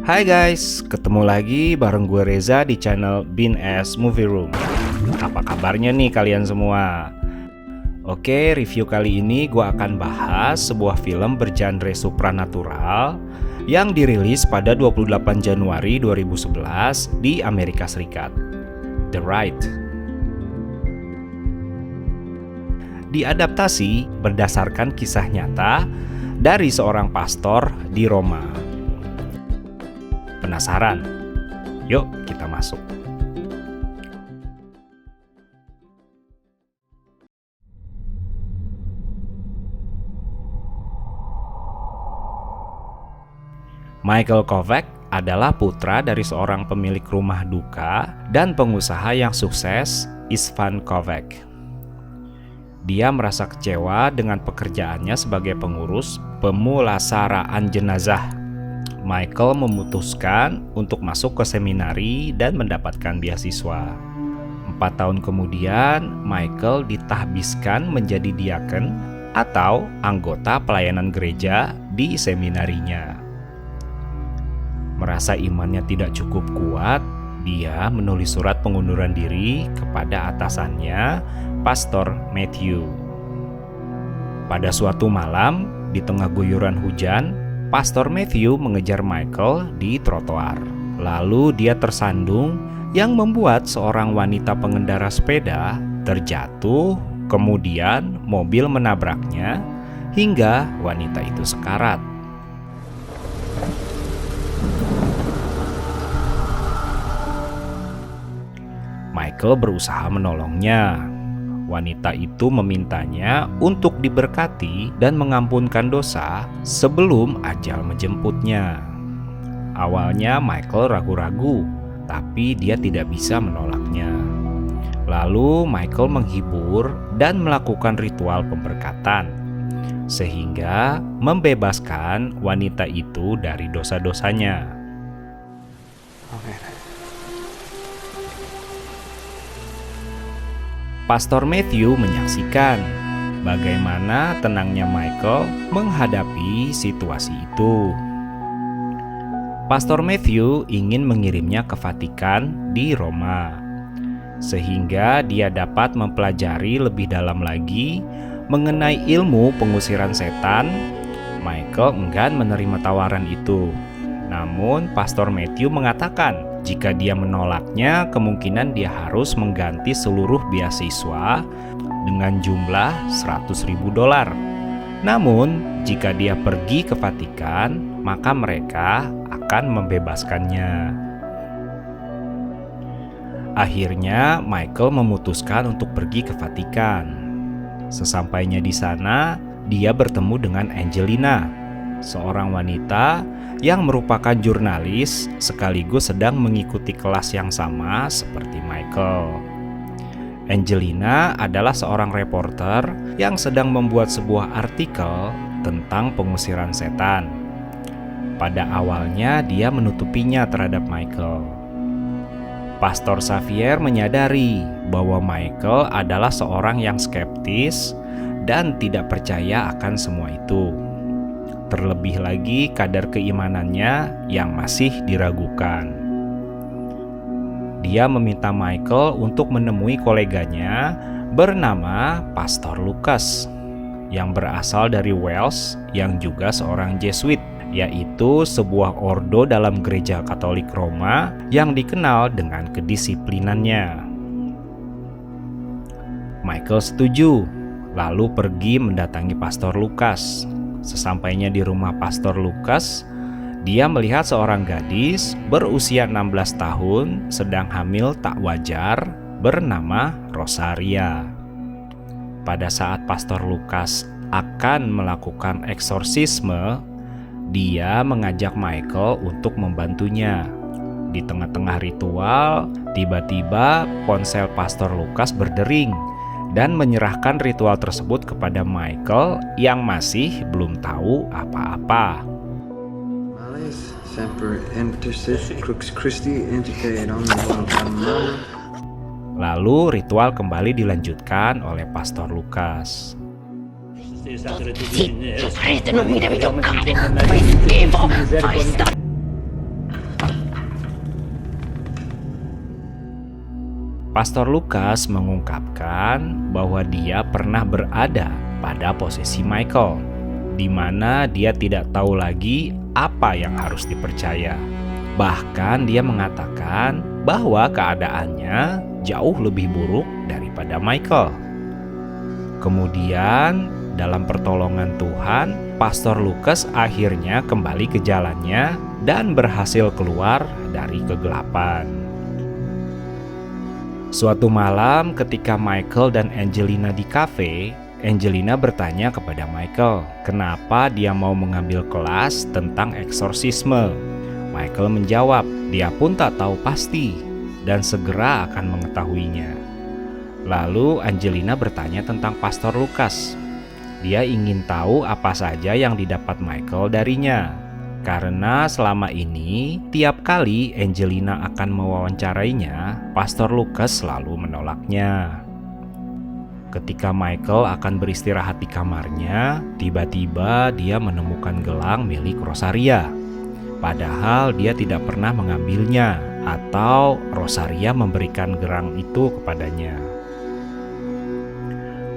Hai guys, ketemu lagi bareng gue Reza di channel Bin S Movie Room. Apa kabarnya nih kalian semua? Oke, review kali ini gue akan bahas sebuah film bergenre supranatural yang dirilis pada 28 Januari 2011 di Amerika Serikat. The Rite. Diadaptasi berdasarkan kisah nyata dari seorang pastor di Roma. Penasaran? Yuk kita masuk. Michael Kovac adalah putra dari seorang pemilik rumah duka dan pengusaha yang sukses, Istvan Kovac. Dia merasa kecewa dengan pekerjaannya sebagai pengurus pemulasaraan jenazah. Michael memutuskan untuk masuk ke seminari dan mendapatkan beasiswa. 4 tahun kemudian, Michael ditahbiskan menjadi diaken atau anggota pelayanan gereja di seminarinya. Merasa imannya tidak cukup kuat, dia menulis surat pengunduran diri kepada atasannya, Pastor Matthew. Pada suatu malam, di tengah guyuran hujan, Pastor Matthew mengejar Michael di trotoar. Lalu dia tersandung yang membuat seorang wanita pengendara sepeda terjatuh, kemudian mobil menabraknya hingga wanita itu sekarat. Michael berusaha menolongnya. Wanita itu memintanya untuk diberkati dan mengampunkan dosa sebelum ajal menjemputnya. Awalnya Michael ragu-ragu, tapi dia tidak bisa menolaknya. Lalu Michael menghibur dan melakukan ritual pemberkatan, sehingga membebaskan wanita itu dari dosa-dosanya. Pastor Matthew menyaksikan bagaimana tenangnya Michael menghadapi situasi itu. Pastor Matthew ingin mengirimnya ke Vatikan di Roma, sehingga dia dapat mempelajari lebih dalam lagi mengenai ilmu pengusiran setan. Michael enggan menerima tawaran itu. Namun Pastor Matthew mengatakan jika dia menolaknya, kemungkinan dia harus mengganti seluruh beasiswa dengan jumlah $100.000. Namun, jika dia pergi ke Vatikan, maka mereka akan membebaskannya. Akhirnya, Michael memutuskan untuk pergi ke Vatikan. Sesampainya di sana, dia bertemu dengan Angelina, seorang wanita yang merupakan jurnalis sekaligus sedang mengikuti kelas yang sama seperti Michael. Angelina adalah seorang reporter yang sedang membuat sebuah artikel tentang pengusiran setan. Pada awalnya dia menutupinya terhadap Michael. Pastor Xavier menyadari bahwa Michael adalah seorang yang skeptis dan tidak percaya akan semua itu. Terlebih lagi kadar keimanannya yang masih diragukan. Dia meminta Michael untuk menemui koleganya bernama Pastor Lucas yang berasal dari Wales yang juga seorang Jesuit, yaitu sebuah ordo dalam gereja Katolik Roma yang dikenal dengan kedisiplinannya. Michael setuju, lalu pergi mendatangi Pastor Lucas. Sesampainya di rumah Pastor Lucas, dia melihat seorang gadis berusia 16 tahun sedang hamil tak wajar bernama Rosaria. Pada saat Pastor Lucas akan melakukan eksorsisme, dia mengajak Michael untuk membantunya. Di tengah-tengah ritual, tiba-tiba ponsel Pastor Lucas berdering dan menyerahkan ritual tersebut kepada Michael yang masih belum tahu apa-apa. Lalu ritual kembali dilanjutkan oleh Pastor Lucas. Pastor Lukas mengungkapkan bahwa dia pernah berada pada posisi Michael, di mana dia tidak tahu lagi apa yang harus dipercaya. Bahkan dia mengatakan bahwa keadaannya jauh lebih buruk daripada Michael. Kemudian, dalam pertolongan Tuhan, Pastor Lukas akhirnya kembali ke jalannya dan berhasil keluar dari kegelapan. Suatu malam ketika Michael dan Angelina di kafe, Angelina bertanya kepada Michael kenapa dia mau mengambil kelas tentang eksorsisme. Michael menjawab, dia pun tak tahu pasti dan segera akan mengetahuinya. Lalu Angelina bertanya tentang Pastor Lukas. Dia ingin tahu apa saja yang didapat Michael darinya. Karena selama ini, tiap kali Angelina akan mewawancarainya, Pastor Lukas selalu menolaknya. Ketika Michael akan beristirahat di kamarnya, tiba-tiba dia menemukan gelang milik Rosaria. Padahal dia tidak pernah mengambilnya, atau Rosaria memberikan gelang itu kepadanya.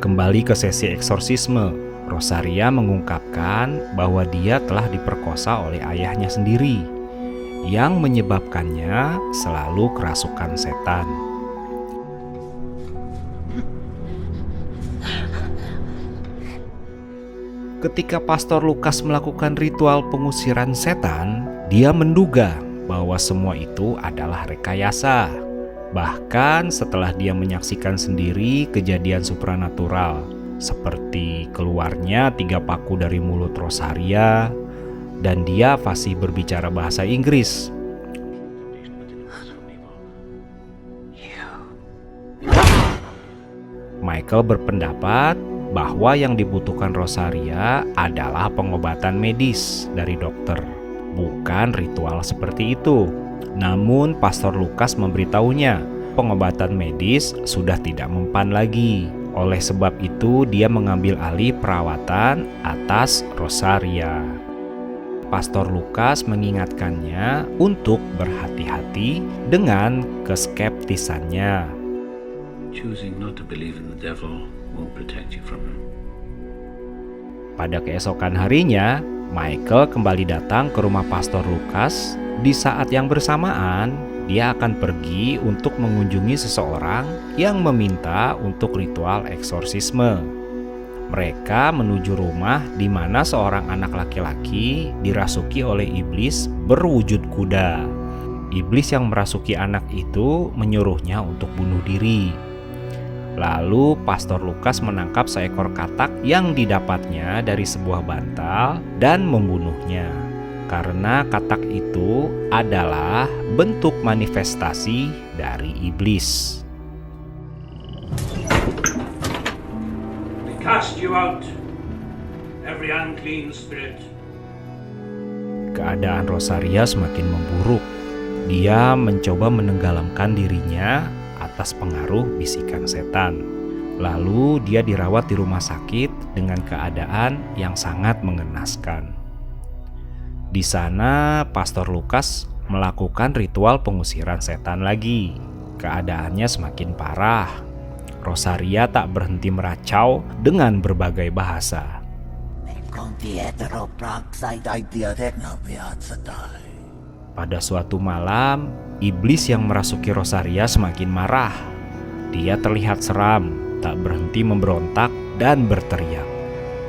Kembali ke sesi eksorsisme, Rosaria mengungkapkan bahwa dia telah diperkosa oleh ayahnya sendiri, yang menyebabkannya selalu kerasukan setan. Ketika Pastor Lukas melakukan ritual pengusiran setan, dia menduga bahwa semua itu adalah rekayasa. Bahkan setelah dia menyaksikan sendiri kejadian supranatural, seperti keluarnya 3 paku dari mulut Rosaria, dan dia fasih berbicara bahasa Inggris. Michael berpendapat bahwa yang dibutuhkan Rosaria adalah pengobatan medis dari dokter, bukan ritual seperti itu. Namun Pastor Lukas memberitahunya, pengobatan medis sudah tidak mempan lagi. Oleh sebab itu dia mengambil alih perawatan atas Rosaria. Pastor Lukas mengingatkannya untuk berhati-hati dengan keskeptisannya. Choosing not to believe in the devil won't protect you from him. Pada keesokan harinya, Michael kembali datang ke rumah Pastor Lukas. Di saat yang bersamaan, dia akan pergi untuk mengunjungi seseorang yang meminta untuk ritual eksorsisme. Mereka menuju rumah di mana seorang anak laki-laki dirasuki oleh iblis berwujud kuda. Iblis yang merasuki anak itu menyuruhnya untuk bunuh diri. Lalu Pastor Lukas menangkap seekor katak yang didapatnya dari sebuah bantal dan membunuhnya. Karena katak itu adalah bentuk manifestasi dari iblis. We cast you out, every unclean spirit. Keadaan Rosaria semakin memburuk. Dia mencoba menenggelamkan dirinya atas pengaruh bisikan setan. Lalu dia dirawat di rumah sakit dengan keadaan yang sangat mengenaskan. Di sana, Pastor Lukas melakukan ritual pengusiran setan lagi. Keadaannya semakin parah. Rosaria tak berhenti meracau dengan berbagai bahasa. Pada suatu malam, iblis yang merasuki Rosaria semakin marah. Dia terlihat seram, tak berhenti memberontak dan berteriak.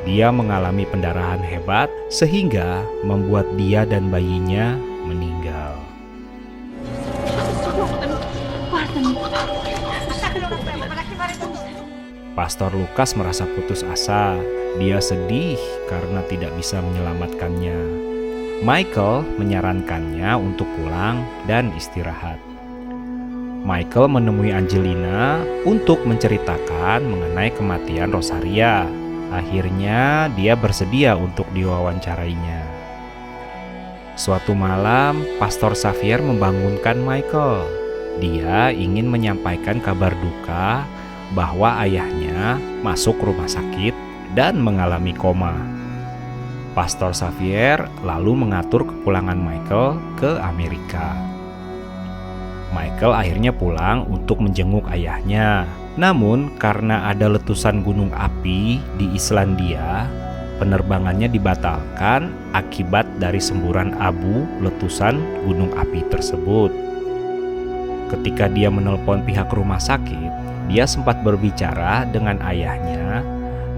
Dia mengalami pendarahan hebat sehingga membuat dia dan bayinya meninggal. Pastor Lukas merasa putus asa. Dia sedih karena tidak bisa menyelamatkannya. Michael menyarankannya untuk pulang dan istirahat. Michael menemui Angelina untuk menceritakan mengenai kematian Rosaria. Akhirnya dia bersedia untuk diwawancarainya. Suatu malam, Pastor Xavier membangunkan Michael. Dia ingin menyampaikan kabar duka bahwa ayahnya masuk rumah sakit dan mengalami koma. Pastor Xavier lalu mengatur kepulangan Michael ke Amerika. Michael akhirnya pulang untuk menjenguk ayahnya. Namun karena ada letusan gunung api di Islandia, penerbangannya dibatalkan akibat dari semburan abu letusan gunung api tersebut. Ketika dia menelpon pihak rumah sakit, dia sempat berbicara dengan ayahnya.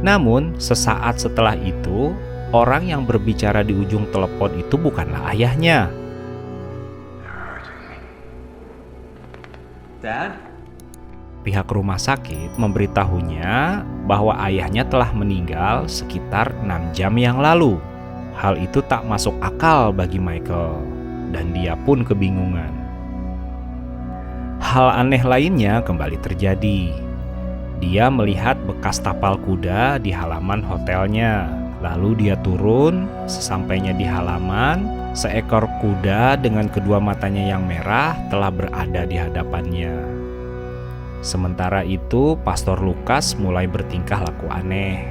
Namun sesaat setelah itu, orang yang berbicara di ujung telepon itu bukanlah ayahnya. Dad? Pihak rumah sakit memberitahunya bahwa ayahnya telah meninggal sekitar 6 jam yang lalu. Hal itu tak masuk akal bagi Michael, dan dia pun kebingungan. Hal aneh lainnya kembali terjadi. Dia melihat bekas tapal kuda di halaman hotelnya. Lalu dia turun, sesampainya di halaman, seekor kuda dengan kedua matanya yang merah telah berada di hadapannya. Sementara itu, Pastor Lukas mulai bertingkah laku aneh.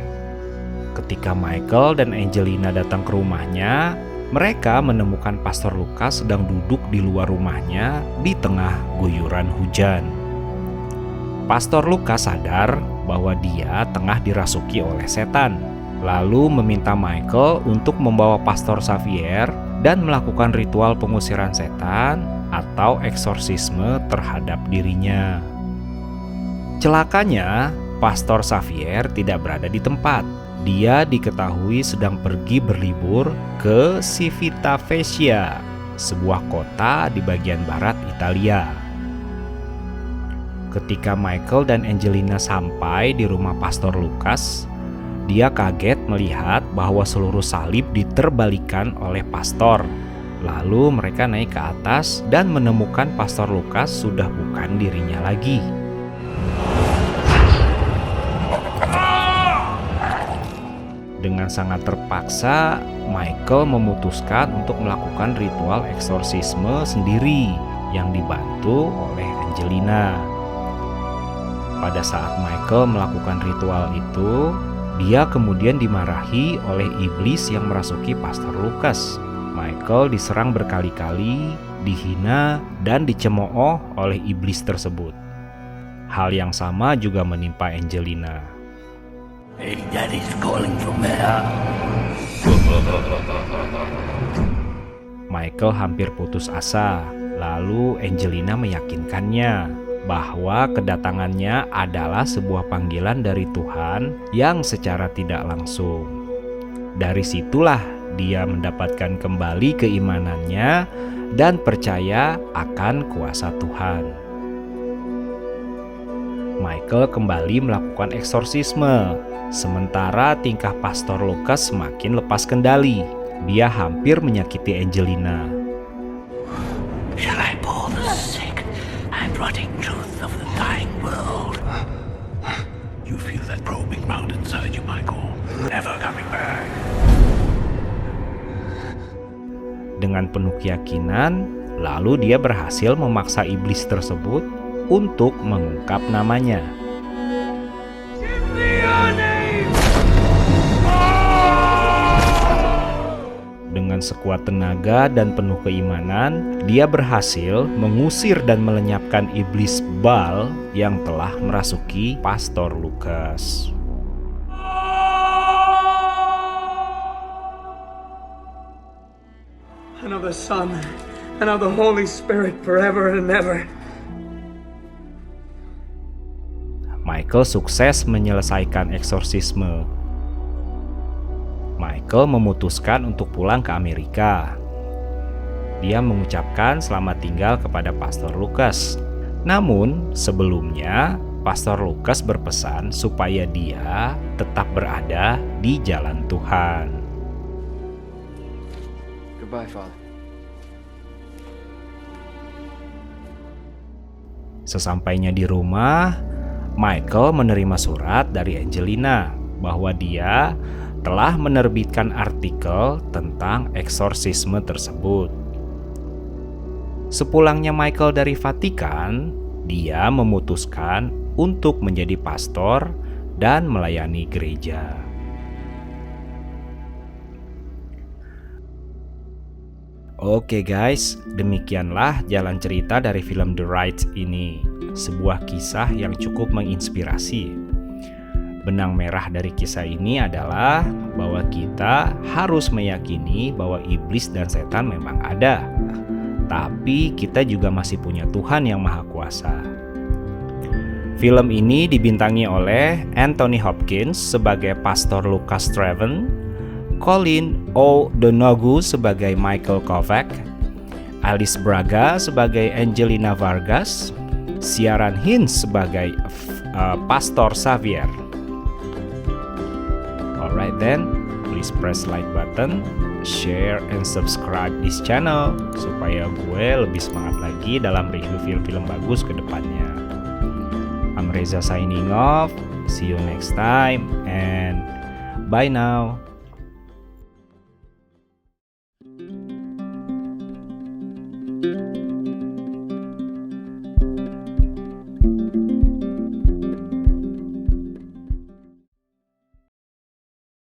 Ketika Michael dan Angelina datang ke rumahnya, mereka menemukan Pastor Lukas sedang duduk di luar rumahnya di tengah guyuran hujan. Pastor Lukas sadar bahwa dia tengah dirasuki oleh setan, lalu meminta Michael untuk membawa Pastor Xavier dan melakukan ritual pengusiran setan atau eksorsisme terhadap dirinya. Celakanya, Pastor Xavier tidak berada di tempat. Dia diketahui sedang pergi berlibur ke Civitavecchia, sebuah kota di bagian barat Italia. Ketika Michael dan Angelina sampai di rumah Pastor Lukas, dia kaget melihat bahwa seluruh salib diterbalikan oleh pastor. Lalu mereka naik ke atas dan menemukan Pastor Lukas sudah bukan dirinya lagi. Dengan sangat terpaksa, Michael memutuskan untuk melakukan ritual eksorsisme sendiri yang dibantu oleh Angelina. Pada saat Michael melakukan ritual itu, dia kemudian dimarahi oleh iblis yang merasuki Pastor Lukas. Michael diserang berkali-kali, dihina, dan dicemooh oleh iblis tersebut. Hal yang sama juga menimpa Angelina. Hey, Daddy's calling from there. Michael hampir putus asa. Lalu Angelina meyakinkannya bahwa kedatangannya adalah sebuah panggilan dari Tuhan yang secara tidak langsung. Dari situlah dia mendapatkan kembali keimanannya dan percaya akan kuasa Tuhan. Michael kembali melakukan eksorsisme, sementara tingkah Pastor Lukas semakin lepas kendali. Dia hampir menyakiti Angelina. Shall I pull the sick and rotting truth of the dying world? You feel that probing round inside you, Michael. Never coming back. Dengan penuh keyakinan, lalu dia berhasil memaksa iblis tersebut untuk mengungkap namanya. Dengan sekuat tenaga dan penuh keimanan, dia berhasil mengusir dan melenyapkan iblis Baal yang telah merasuki Pastor Lukas. And of the Son, and of the Holy Spirit, forever and ever. Michael sukses menyelesaikan eksorsisme. Michael memutuskan untuk pulang ke Amerika. Dia mengucapkan selamat tinggal kepada Pastor Lukas. Namun, sebelumnya Pastor Lukas berpesan supaya dia tetap berada di jalan Tuhan. Goodbye, Father. Sesampainya di rumah, Michael menerima surat dari Angelina bahwa dia telah menerbitkan artikel tentang eksorsisme tersebut. Sepulangnya Michael dari Vatikan, dia memutuskan untuk menjadi pastor dan melayani gereja. Oke guys, demikianlah jalan cerita dari film The Ride ini. Sebuah kisah yang cukup menginspirasi. Benang merah dari kisah ini adalah bahwa kita harus meyakini bahwa iblis dan setan memang ada. Tapi kita juga masih punya Tuhan yang Maha Kuasa. Film ini dibintangi oleh Anthony Hopkins sebagai Pastor Lucas Straven, Colin O'Donoghue sebagai Michael Kovac, Alice Braga sebagai Angelina Vargas, Ciaran Hinds sebagai Pastor Xavier. Alright then, please press like button, share and subscribe this channel supaya gue lebih semangat lagi dalam review film-film bagus ke depannya. I'm Reza signing off. See you next time and bye now.